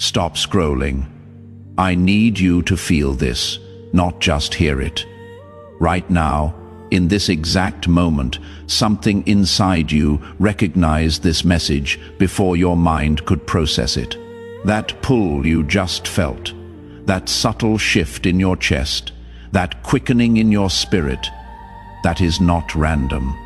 Stop scrolling. I need you to feel this, not just hear it. Right now, in this exact moment, something inside you recognized this message before your mind could process it. That pull you just felt, that subtle shift in your chest, that quickening in your spirit, that is not random.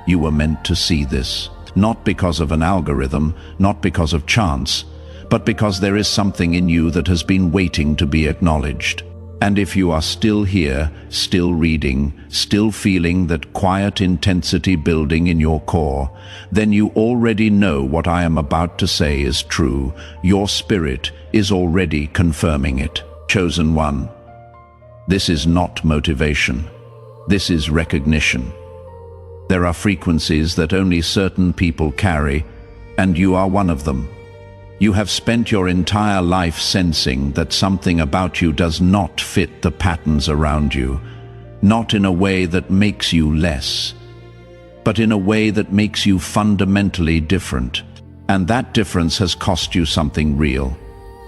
You were meant to see this, not because of an algorithm, not because of chance, but because there is something in you that has been waiting to be acknowledged. And if you are still here, still reading, still feeling that quiet intensity building in your core, then you already know what I am about to say is true. Your spirit is already confirming it. Chosen one. This is not motivation. This is recognition. There are frequencies that only certain people carry, and you are one of them. You have spent your entire life sensing that something about you does not fit the patterns around you, not in a way that makes you less, but in a way that makes you fundamentally different. And that difference has cost you something real.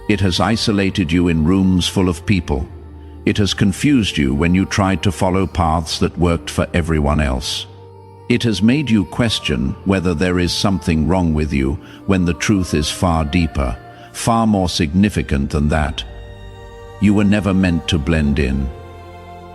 It has isolated you in rooms full of people. It has confused you when you tried to follow paths that worked for everyone else. It has made you question whether there is something wrong with you when the truth is far deeper, far more significant than that. You were never meant to blend in.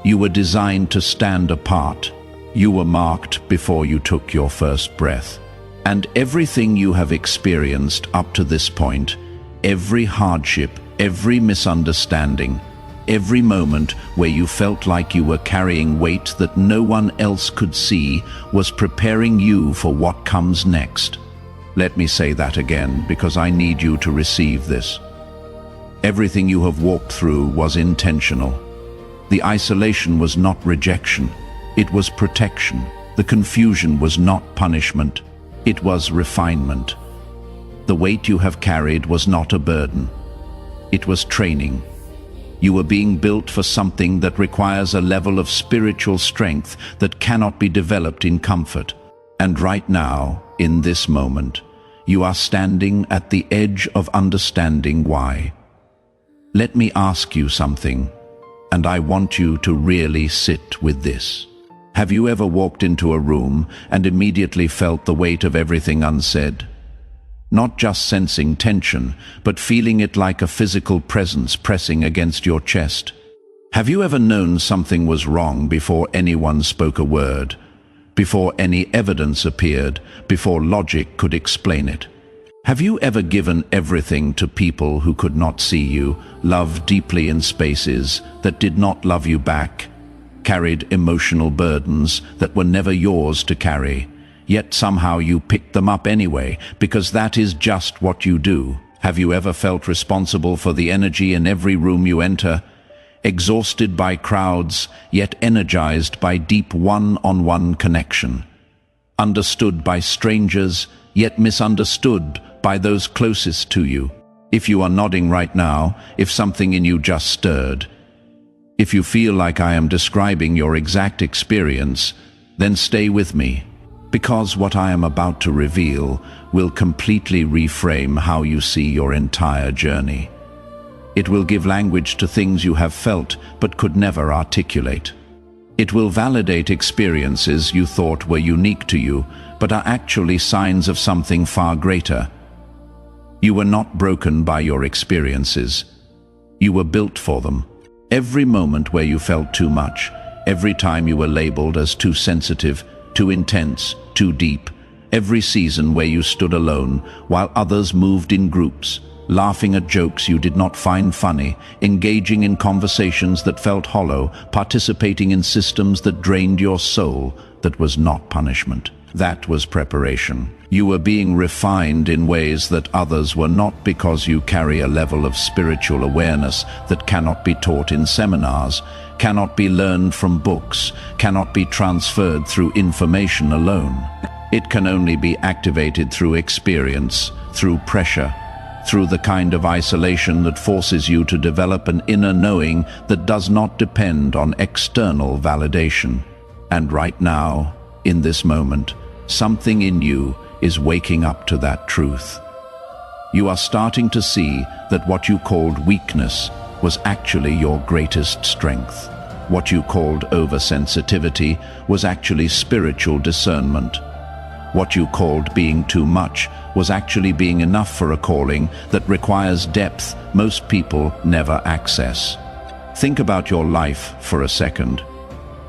You were designed to stand apart. You were marked before you took your first breath. And everything you have experienced up to this point, every hardship, every misunderstanding, every moment where you felt like you were carrying weight that no one else could see, was preparing you for what comes next. Let me say that again, because I need you to receive this. Everything you have walked through was intentional. The isolation was not rejection. It was protection. The confusion was not punishment. It was refinement. The weight you have carried was not a burden. It was training. You were being built for something that requires a level of spiritual strength that cannot be developed in comfort. And right now, in this moment, you are standing at the edge of understanding why. Let me ask you something, and I want you to really sit with this. Have you ever walked into a room and immediately felt the weight of everything unsaid? Not just sensing tension, but feeling it like a physical presence pressing against your chest. Have you ever known something was wrong before anyone spoke a word, before any evidence appeared, before logic could explain it? Have you ever given everything to people who could not see you, loved deeply in spaces that did not love you back, carried emotional burdens that were never yours to carry? Yet somehow you picked them up anyway, because that is just what you do. Have you ever felt responsible for the energy in every room you enter? Exhausted by crowds, yet energized by deep one-on-one connection. Understood by strangers, yet misunderstood by those closest to you. If you are nodding right now, if something in you just stirred, if you feel like I am describing your exact experience, then stay with me. Because what I am about to reveal will completely reframe how you see your entire journey. It will give language to things you have felt but could never articulate. It will validate experiences you thought were unique to you, but are actually signs of something far greater. You were not broken by your experiences. You were built for them. Every moment where you felt too much, every time you were labeled as too sensitive, too intense, too deep, every season where you stood alone while others moved in groups, laughing at jokes you did not find funny, engaging in conversations that felt hollow, participating in systems that drained your soul, that was not punishment. That was preparation. You were being refined in ways that others were not, because you carry a level of spiritual awareness that cannot be taught in seminars, cannot be learned from books, cannot be transferred through information alone. It can only be activated through experience, through pressure, through the kind of isolation that forces you to develop an inner knowing that does not depend on external validation. And right now, in this moment, something in you is waking up to that truth. You are starting to see that what you called weakness was actually your greatest strength. What you called oversensitivity was actually spiritual discernment. What you called being too much was actually being enough for a calling that requires depth most people never access. Think about your life for a second.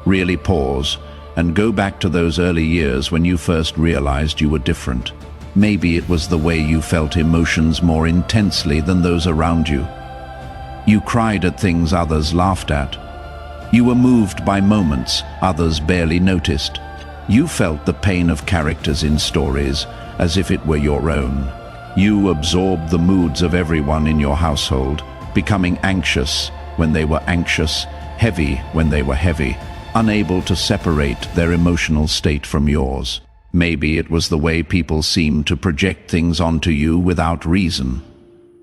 Really pause and go back to those early years when you first realized you were different. Maybe it was the way you felt emotions more intensely than those around you. You cried at things others laughed at. You were moved by moments others barely noticed. You felt the pain of characters in stories as if it were your own. You absorbed the moods of everyone in your household, becoming anxious when they were anxious, heavy when they were heavy, unable to separate their emotional state from yours. Maybe it was the way people seemed to project things onto you without reason.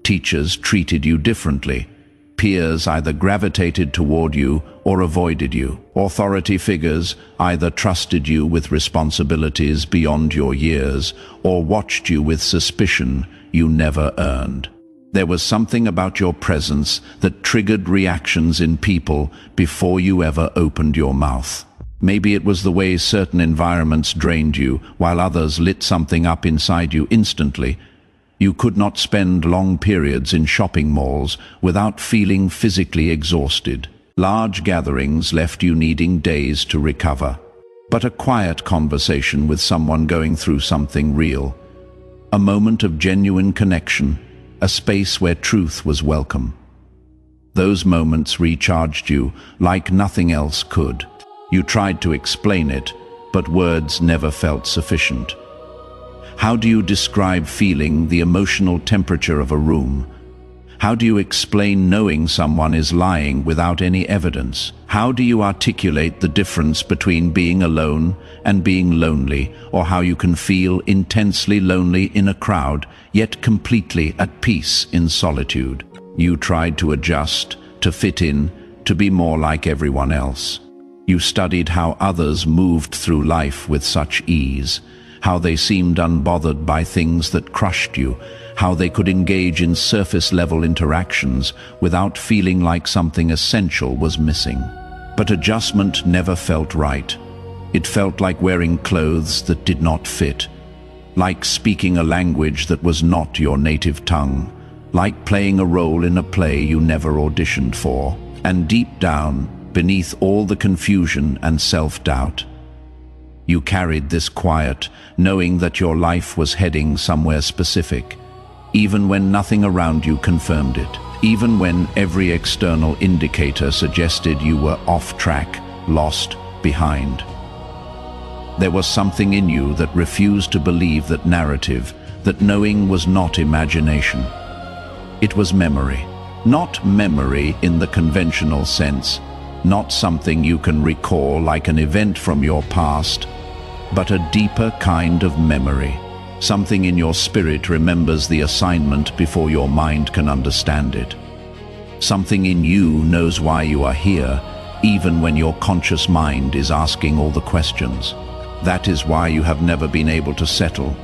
Teachers treated you differently. Peers either gravitated toward you or avoided you. Authority figures either trusted you with responsibilities beyond your years or watched you with suspicion you never earned. There was something about your presence that triggered reactions in people before you ever opened your mouth. Maybe it was the way certain environments drained you while others lit something up inside you instantly. You could not spend long periods in shopping malls without feeling physically exhausted. Large gatherings left you needing days to recover. But a quiet conversation with someone going through something real, a moment of genuine connection, a space where truth was welcome. Those moments recharged you like nothing else could. You tried to explain it, but words never felt sufficient. How do you describe feeling the emotional temperature of a room? How do you explain knowing someone is lying without any evidence? How do you articulate the difference between being alone and being lonely, or how you can feel intensely lonely in a crowd, yet completely at peace in solitude? You tried to adjust, to fit in, to be more like everyone else. You studied how others moved through life with such ease, how they seemed unbothered by things that crushed you, how they could engage in surface-level interactions without feeling like something essential was missing. But adjustment never felt right. It felt like wearing clothes that did not fit, like speaking a language that was not your native tongue, like playing a role in a play you never auditioned for. And deep down, beneath all the confusion and self-doubt, you carried this quiet, knowing that your life was heading somewhere specific, even when nothing around you confirmed it, even when every external indicator suggested you were off track, lost, behind. There was something in you that refused to believe that narrative, that knowing was not imagination. It was memory. Not memory in the conventional sense, not something you can recall like an event from your past, but a deeper kind of memory. Something in your spirit remembers the assignment before your mind can understand it. Something in you knows why you are here, even when your conscious mind is asking all the questions. That is why you have never been able to settle.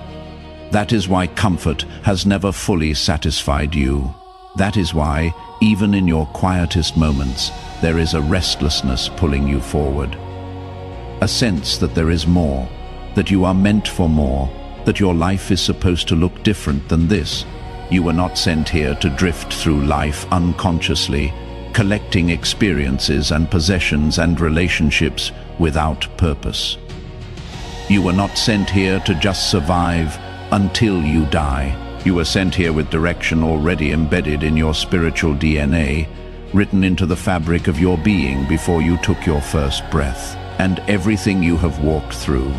That is why comfort has never fully satisfied you. That is why, even in your quietest moments, there is a restlessness pulling you forward. A sense that there is more, that you are meant for more, that your life is supposed to look different than this. You were not sent here to drift through life unconsciously, collecting experiences and possessions and relationships without purpose. You were not sent here to just survive until you die. You were sent here with direction already embedded in your spiritual DNA, written into the fabric of your being before you took your first breath. And everything you have walked through,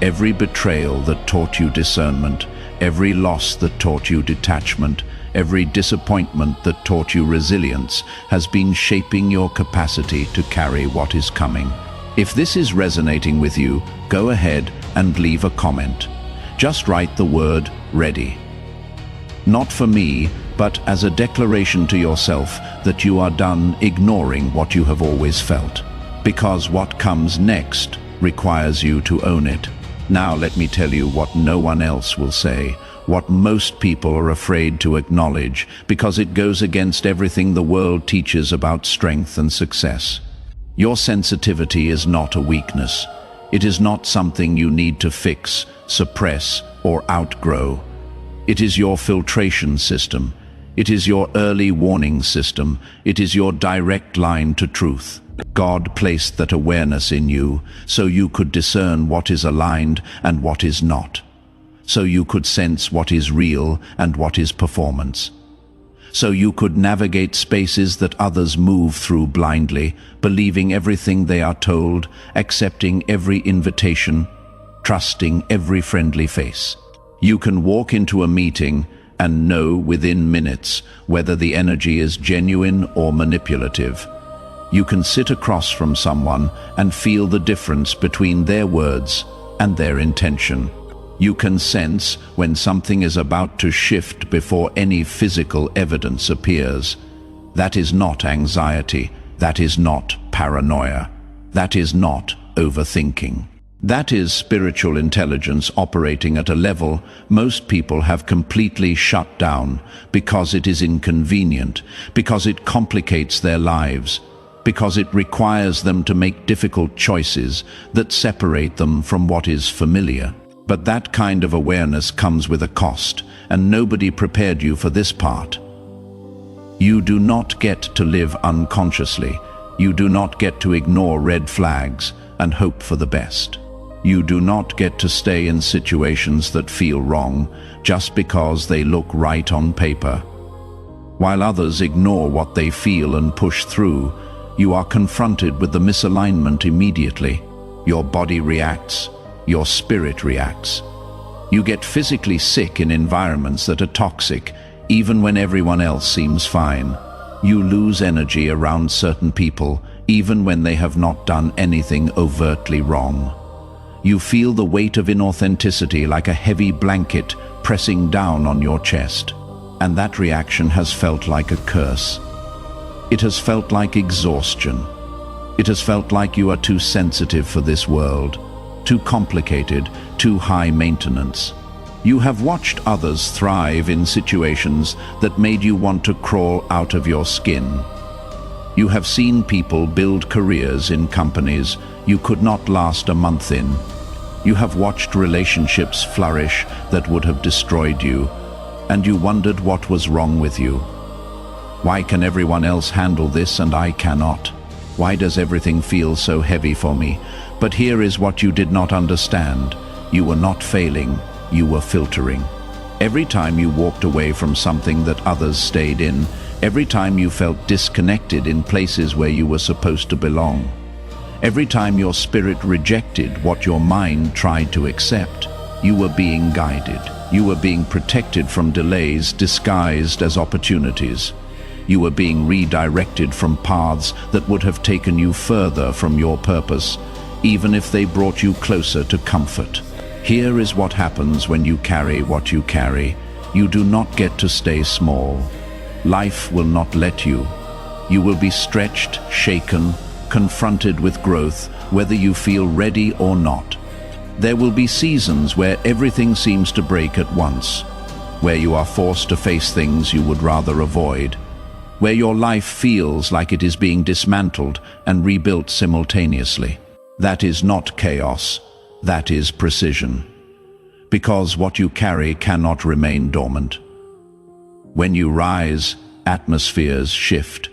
every betrayal that taught you discernment, every loss that taught you detachment, every disappointment that taught you resilience, has been shaping your capacity to carry what is coming. If this is resonating with you, go ahead and leave a comment. Just write the word "ready." Not for me, but as a declaration to yourself that you are done ignoring what you have always felt. Because what comes next requires you to own it. Now let me tell you what no one else will say, what most people are afraid to acknowledge because it goes against everything the world teaches about strength and success. Your sensitivity is not a weakness. It is not something you need to fix, suppress, or outgrow. It is your filtration system. It is your early warning system. It is your direct line to truth. God placed that awareness in you so you could discern what is aligned and what is not. So you could sense what is real and what is performance. So you could navigate spaces that others move through blindly, believing everything they are told, accepting every invitation, trusting every friendly face. You can walk into a meeting and know within minutes whether the energy is genuine or manipulative. You can sit across from someone and feel the difference between their words and their intention. You can sense when something is about to shift before any physical evidence appears. That is not anxiety. That is not paranoia. That is not overthinking. That is spiritual intelligence operating at a level most people have completely shut down because it is inconvenient, because it complicates their lives, because it requires them to make difficult choices that separate them from what is familiar. But that kind of awareness comes with a cost, and nobody prepared you for this part. You do not get to live unconsciously. You do not get to ignore red flags and hope for the best. You do not get to stay in situations that feel wrong just because they look right on paper. While others ignore what they feel and push through, you are confronted with the misalignment immediately. Your body reacts. Your spirit reacts. You get physically sick in environments that are toxic, even when everyone else seems fine. You lose energy around certain people, even when they have not done anything overtly wrong. You feel the weight of inauthenticity like a heavy blanket pressing down on your chest, and that reaction has felt like a curse. It has felt like exhaustion. It has felt like you are too sensitive for this world. Too complicated, too high maintenance. You have watched others thrive in situations that made you want to crawl out of your skin. You have seen people build careers in companies you could not last a month in. You have watched relationships flourish that would have destroyed you, and you wondered what was wrong with you. Why can everyone else handle this and I cannot? Why does everything feel so heavy for me? But here is what you did not understand. You were not failing, you were filtering. Every time you walked away from something that others stayed in, every time you felt disconnected in places where you were supposed to belong, every time your spirit rejected what your mind tried to accept, you were being guided. You were being protected from delays disguised as opportunities. You were being redirected from paths that would have taken you further from your purpose, even if they brought you closer to comfort. Here is what happens when you carry what you carry. You do not get to stay small. Life will not let you. You will be stretched, shaken, confronted with growth, whether you feel ready or not. There will be seasons where everything seems to break at once, where you are forced to face things you would rather avoid, where your life feels like it is being dismantled and rebuilt simultaneously. That is not chaos, that is precision. Because what you carry cannot remain dormant. When you rise, atmospheres shift.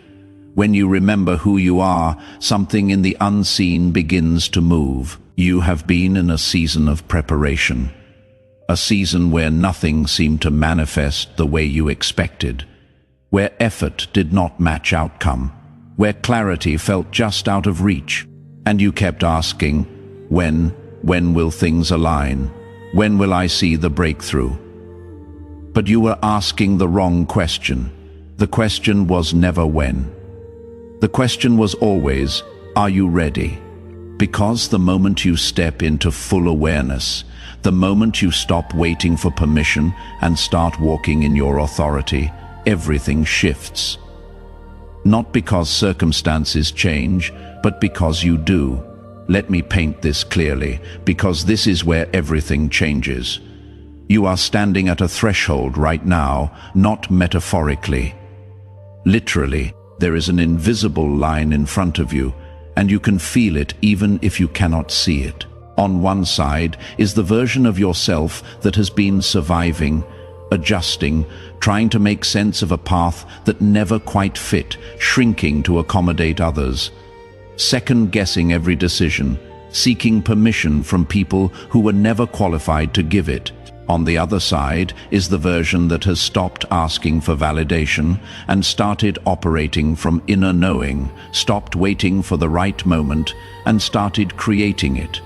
When you remember who you are, something in the unseen begins to move. You have been in a season of preparation, a season where nothing seemed to manifest the way you expected, where effort did not match outcome, where clarity felt just out of reach. And you kept asking, when will things align? When will I see the breakthrough? But you were asking the wrong question. The question was never when. The question was always, are you ready? Because the moment you step into full awareness, the moment you stop waiting for permission and start walking in your authority, everything shifts. Not because circumstances change, but because you do. Let me paint this clearly, because this is where everything changes. You are standing at a threshold right now, not metaphorically. Literally, there is an invisible line in front of you, and you can feel it even if you cannot see it. On one side is the version of yourself that has been surviving, adjusting, trying to make sense of a path that never quite fit, shrinking to accommodate others, second-guessing every decision, seeking permission from people who were never qualified to give it. On the other side is the version that has stopped asking for validation and started operating from inner knowing, stopped waiting for the right moment and started creating it.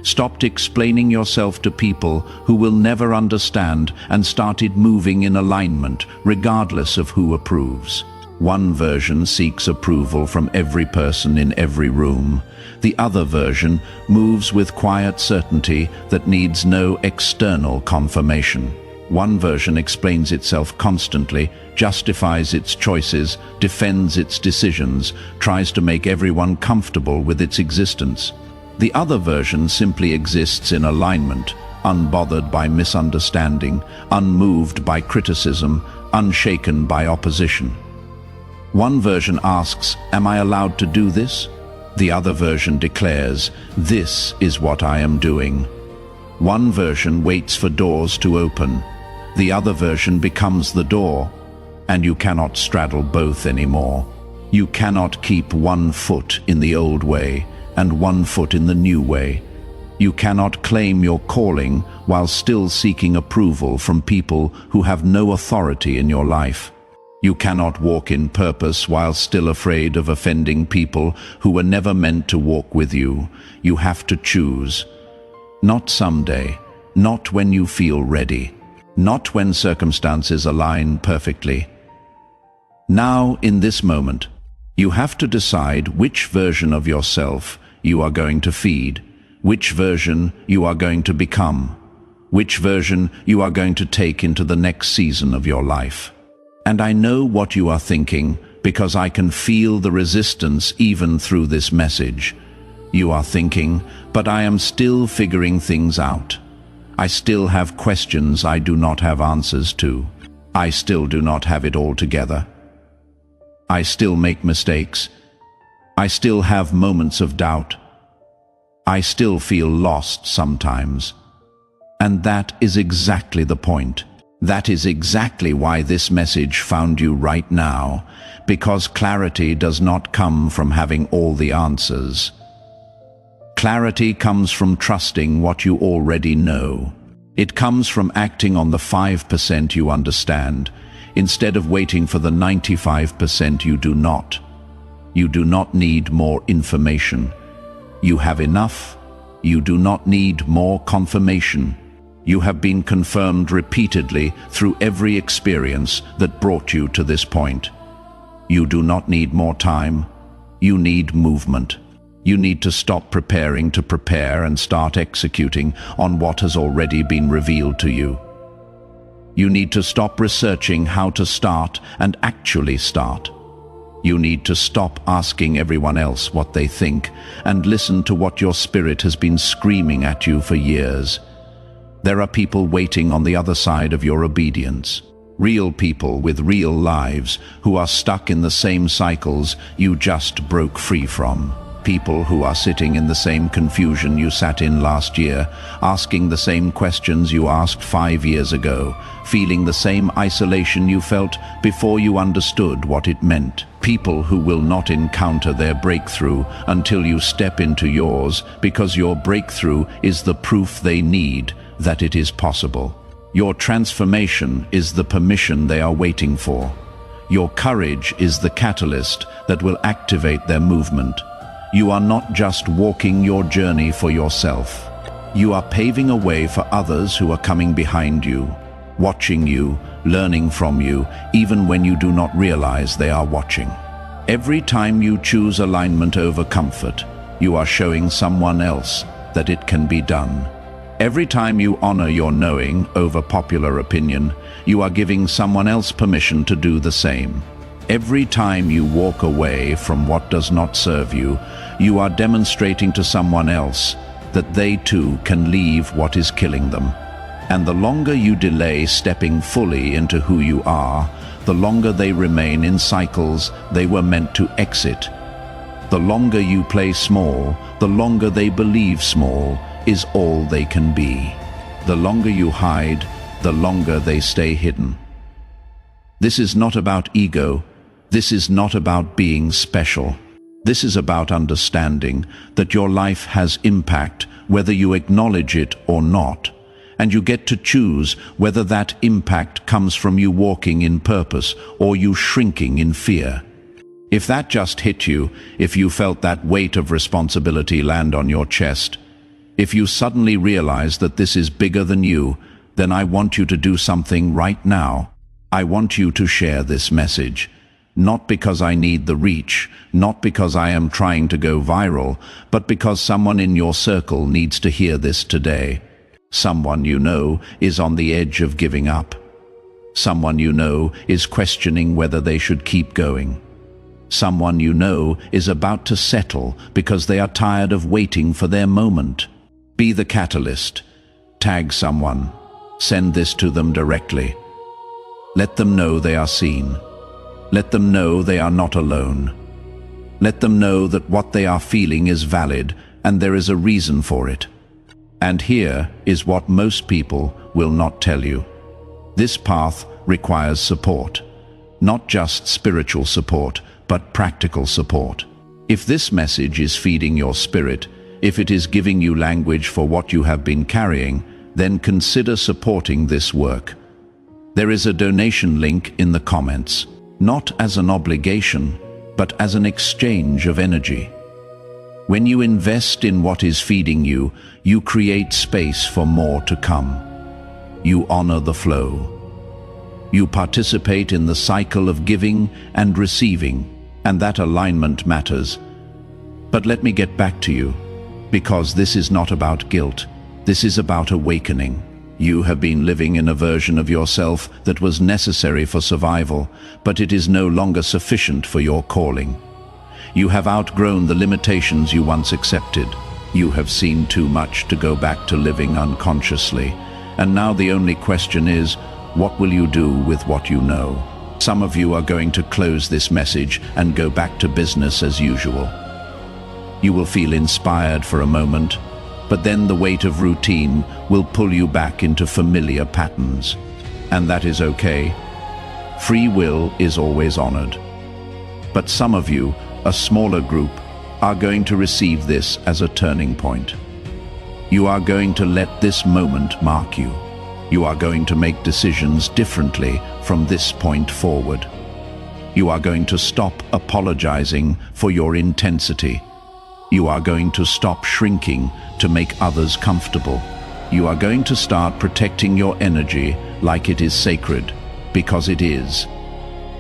Stopped explaining yourself to people who will never understand and started moving in alignment regardless of who approves. One version seeks approval from every person in every room. The other version moves with quiet certainty that needs no external confirmation. One version explains itself constantly, justifies its choices, defends its decisions, tries to make everyone comfortable with its existence. The other version simply exists in alignment, unbothered by misunderstanding, unmoved by criticism, unshaken by opposition. One version asks, "Am I allowed to do this?" The other version declares, "This is what I am doing." One version waits for doors to open. The other version becomes the door, and you cannot straddle both anymore. You cannot keep one foot in the old way and one foot in the new way. You cannot claim your calling while still seeking approval from people who have no authority in your life. You cannot walk in purpose while still afraid of offending people who were never meant to walk with you. You have to choose. Not someday, not when you feel ready, not when circumstances align perfectly. Now, in this moment, you have to decide which version of yourself you are going to feed, which version you are going to become, which version you are going to take into the next season of your life. And I know what you are thinking because I can feel the resistance even through this message. You are thinking, "But I am still figuring things out. I still have questions I do not have answers to. I still do not have it all together. I still make mistakes. I still have moments of doubt. I still feel lost sometimes." And that is exactly the point. That is exactly why this message found you right now, because clarity does not come from having all the answers. Clarity comes from trusting what you already know. It comes from acting on the 5% you understand, instead of waiting for the 95% you do not. You do not need more information. You have enough. You do not need more confirmation. You have been confirmed repeatedly through every experience that brought you to this point. You do not need more time. You need movement. You need to stop preparing to prepare and start executing on what has already been revealed to you. You need to stop researching how to start and actually start. You need to stop asking everyone else what they think and listen to what your spirit has been screaming at you for years. There are people waiting on the other side of your obedience. Real people with real lives who are stuck in the same cycles you just broke free from. People who are sitting in the same confusion you sat in last year, asking the same questions you asked 5 years ago, feeling the same isolation you felt before you understood what it meant. People who will not encounter their breakthrough until you step into yours, because your breakthrough is the proof they need that it is possible. Your transformation is the permission they are waiting for. Your courage is the catalyst that will activate their movement. You are not just walking your journey for yourself. You are paving a way for others who are coming behind you, watching you, learning from you, even when you do not realize they are watching. Every time you choose alignment over comfort, you are showing someone else that it can be done. Every time you honor your knowing over popular opinion, you are giving someone else permission to do the same. Every time you walk away from what does not serve you, you are demonstrating to someone else that they too can leave what is killing them. And the longer you delay stepping fully into who you are, the longer they remain in cycles they were meant to exit. The longer you play small, the longer they believe small is all they can be. The longer you hide, the longer they stay hidden. This is not about ego. This is not about being special. This is about understanding that your life has impact, whether you acknowledge it or not. And you get to choose whether that impact comes from you walking in purpose or you shrinking in fear. If that just hit you, if you felt that weight of responsibility land on your chest, if you suddenly realize that this is bigger than you, then I want you to do something right now. I want you to share this message. Not because I need the reach, not because I am trying to go viral, but because someone in your circle needs to hear this today. Someone you know is on the edge of giving up. Someone you know is questioning whether they should keep going. Someone you know is about to settle because they are tired of waiting for their moment. Be the catalyst. Tag someone. Send this to them directly. Let them know they are seen. Let them know they are not alone. Let them know that what they are feeling is valid and there is a reason for it. And here is what most people will not tell you. This path requires support. Not just spiritual support, but practical support. If this message is feeding your spirit, if it is giving you language for what you have been carrying, then consider supporting this work. There is a donation link in the comments, not as an obligation, but as an exchange of energy. When you invest in what is feeding you, you create space for more to come. You honor the flow. You participate in the cycle of giving and receiving, and that alignment matters. But let me get back to you, because this is not about guilt. This is about awakening. You have been living in a version of yourself that was necessary for survival, but it is no longer sufficient for your calling. You have outgrown the limitations you once accepted. You have seen too much to go back to living unconsciously. And now the only question is, what will you do with what you know? Some of you are going to close this message and go back to business as usual. You will feel inspired for a moment, but then the weight of routine will pull you back into familiar patterns. And that is okay. Free will is always honored. But some of you, a smaller group, are going to receive this as a turning point. You are going to let this moment mark you. You are going to make decisions differently from this point forward. You are going to stop apologizing for your intensity. You are going to stop shrinking to make others comfortable. You are going to start protecting your energy like it is sacred, because it is.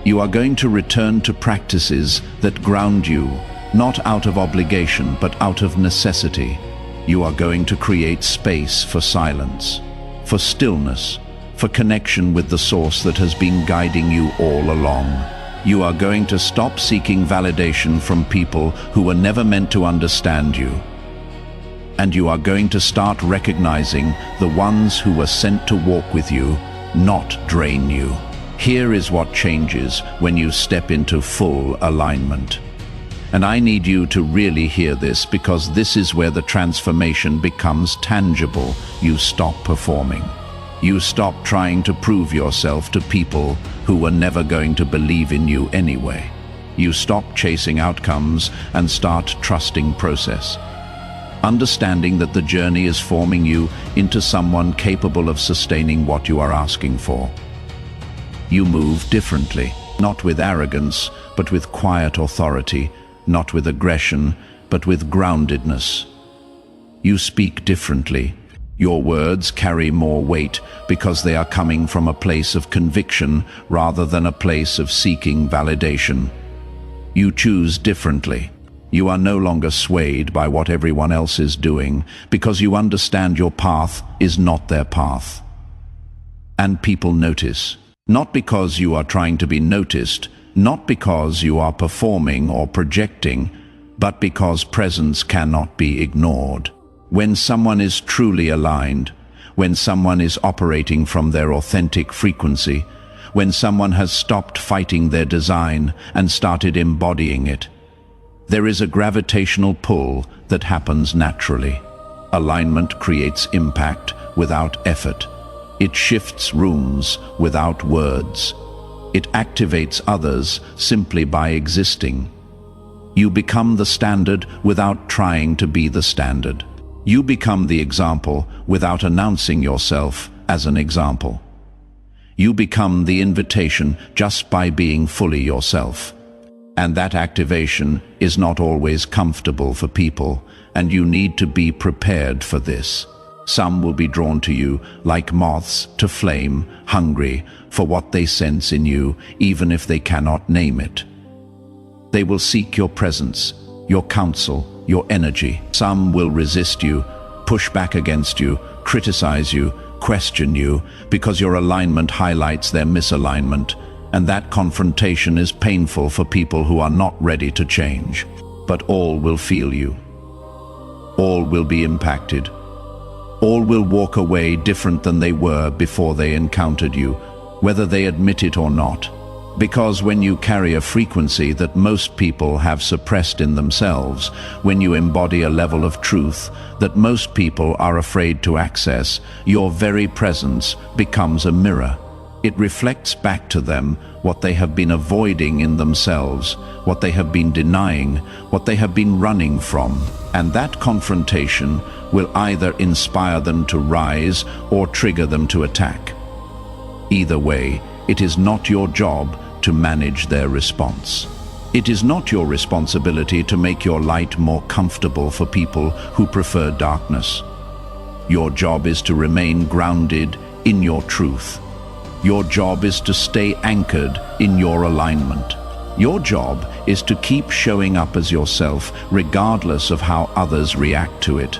You are going to return to practices that ground you, not out of obligation, but out of necessity. You are going to create space for silence, for stillness, for connection with the source that has been guiding you all along. You are going to stop seeking validation from people who were never meant to understand you. And you are going to start recognizing the ones who were sent to walk with you, not drain you. Here is what changes when you step into full alignment. And I need you to really hear this, because this is where the transformation becomes tangible. You stop performing. You stop trying to prove yourself to people who were never going to believe in you anyway. You stop chasing outcomes and start trusting process. Understanding that the journey is forming you into someone capable of sustaining what you are asking for. You move differently, not with arrogance, but with quiet authority, not with aggression, but with groundedness. You speak differently. Your words carry more weight because they are coming from a place of conviction rather than a place of seeking validation. You choose differently. You are no longer swayed by what everyone else is doing because you understand your path is not their path. And people notice. Not because you are trying to be noticed, not because you are performing or projecting, but because presence cannot be ignored. When someone is truly aligned, when someone is operating from their authentic frequency, when someone has stopped fighting their design and started embodying it. There is a gravitational pull that happens naturally. Alignment creates impact without effort. It shifts rooms without words. It activates others simply by existing. You become the standard without trying to be the standard. You become the example without announcing yourself as an example. You become the invitation just by being fully yourself. And that activation is not always comfortable for people, and you need to be prepared for this. Some will be drawn to you like moths to flame, hungry for what they sense in you, even if they cannot name it. They will seek your presence, your counsel, your energy. Some will resist you, push back against you, criticize you, question you, because your alignment highlights their misalignment, and that confrontation is painful for people who are not ready to change. But all will feel you. All will be impacted. All will walk away different than they were before they encountered you, whether they admit it or not. Because when you carry a frequency that most people have suppressed in themselves, when you embody a level of truth that most people are afraid to access, your very presence becomes a mirror. It reflects back to them what they have been avoiding in themselves, what they have been denying, what they have been running from. And that confrontation will either inspire them to rise or trigger them to attack. Either way, it is not your job to manage their response. It is not your responsibility to make your light more comfortable for people who prefer darkness. Your job is to remain grounded in your truth. Your job is to stay anchored in your alignment. Your job is to keep showing up as yourself regardless of how others react to it.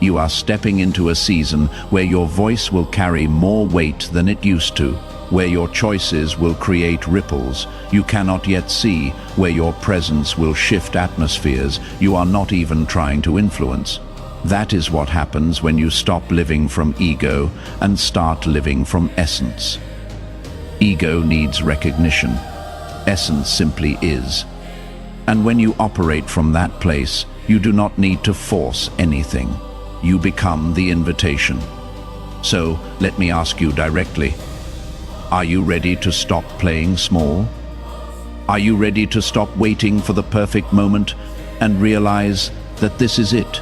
You are stepping into a season where your voice will carry more weight than it used to, where your choices will create ripples you cannot yet see, where your presence will shift atmospheres you are not even trying to influence. That is what happens when you stop living from ego and start living from essence. Ego needs recognition. Essence simply is. And when you operate from that place, you do not need to force anything. You become the invitation. So, let me ask you directly, are you ready to stop playing small? Are you ready to stop waiting for the perfect moment and realize that this is it?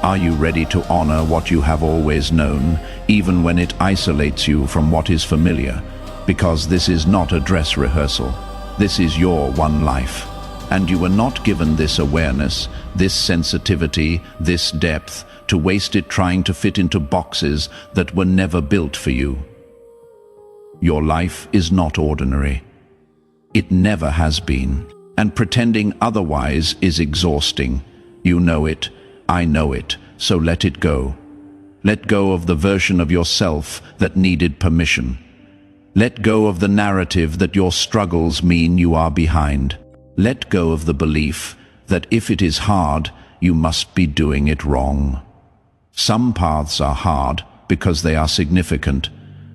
Are you ready to honor what you have always known, even when it isolates you from what is familiar? Because this is not a dress rehearsal. This is your one life. And you were not given this awareness, this sensitivity, this depth, to waste it trying to fit into boxes that were never built for you. Your life is not ordinary. It never has been. And pretending otherwise is exhausting. You know it. I know it. So let it go. Let go of the version of yourself that needed permission. Let go of the narrative that your struggles mean you are behind. Let go of the belief that if it is hard, you must be doing it wrong. Some paths are hard because they are significant.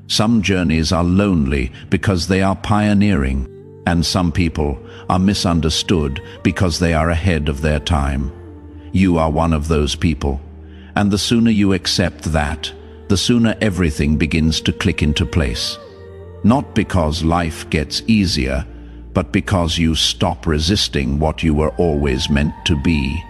Some journeys are lonely because they are pioneering, and some people are misunderstood because they are ahead of their time. You are one of those people, and the sooner you accept that, the sooner everything begins to click into place. Not because life gets easier, but because you stop resisting what you were always meant to be.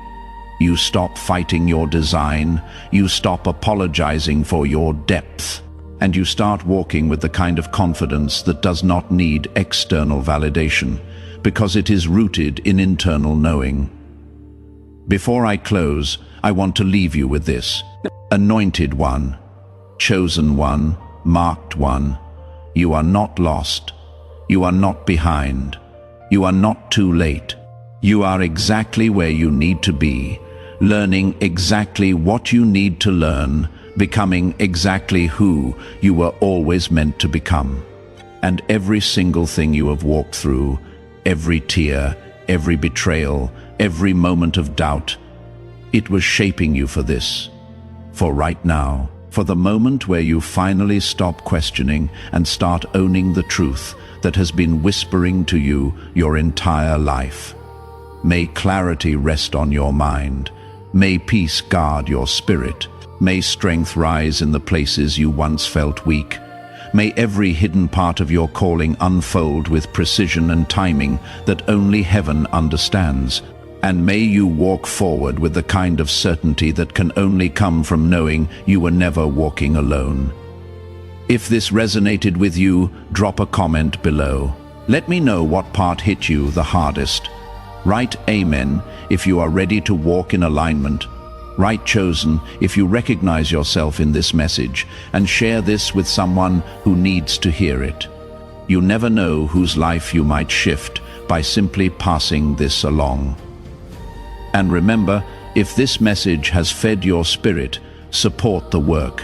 You stop fighting your design, you stop apologizing for your depth, and you start walking with the kind of confidence that does not need external validation, because it is rooted in internal knowing. Before I close, I want to leave you with this. Anointed one, chosen one, marked one, you are not lost. You are not behind. You are not too late. You are exactly where you need to be, learning exactly what you need to learn, becoming exactly who you were always meant to become. And every single thing you have walked through, every tear, every betrayal, every moment of doubt, it was shaping you for this, for right now, for the moment where you finally stop questioning and start owning the truth that has been whispering to you your entire life. May clarity rest on your mind. May peace guard your spirit. May strength rise in the places you once felt weak. May every hidden part of your calling unfold with precision and timing that only heaven understands. And may you walk forward with the kind of certainty that can only come from knowing you were never walking alone. If this resonated with you, drop a comment below. Let me know what part hit you the hardest. Write Amen if you are ready to walk in alignment. Write Chosen if you recognize yourself in this message, and share this with someone who needs to hear it. You never know whose life you might shift by simply passing this along. And remember, if this message has fed your spirit, support the work.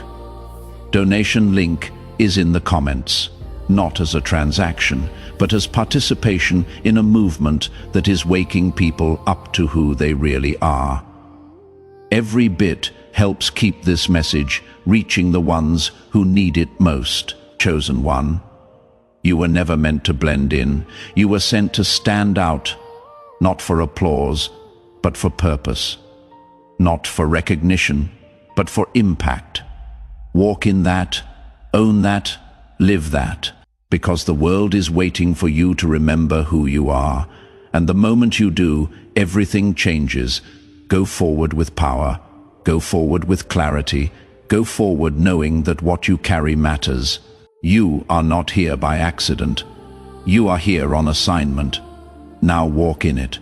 Donation link is in the comments, not as a transaction, but as participation in a movement that is waking people up to who they really are. Every bit helps keep this message reaching the ones who need it most. Chosen one, you were never meant to blend in. You were sent to stand out, not for applause, but for purpose. Not for recognition, but for impact. Walk in that, own that, live that, because the world is waiting for you to remember who you are. And the moment you do, everything changes. Go forward with power. Go forward with clarity. Go forward knowing that what you carry matters. You are not here by accident. You are here on assignment. Now walk in it.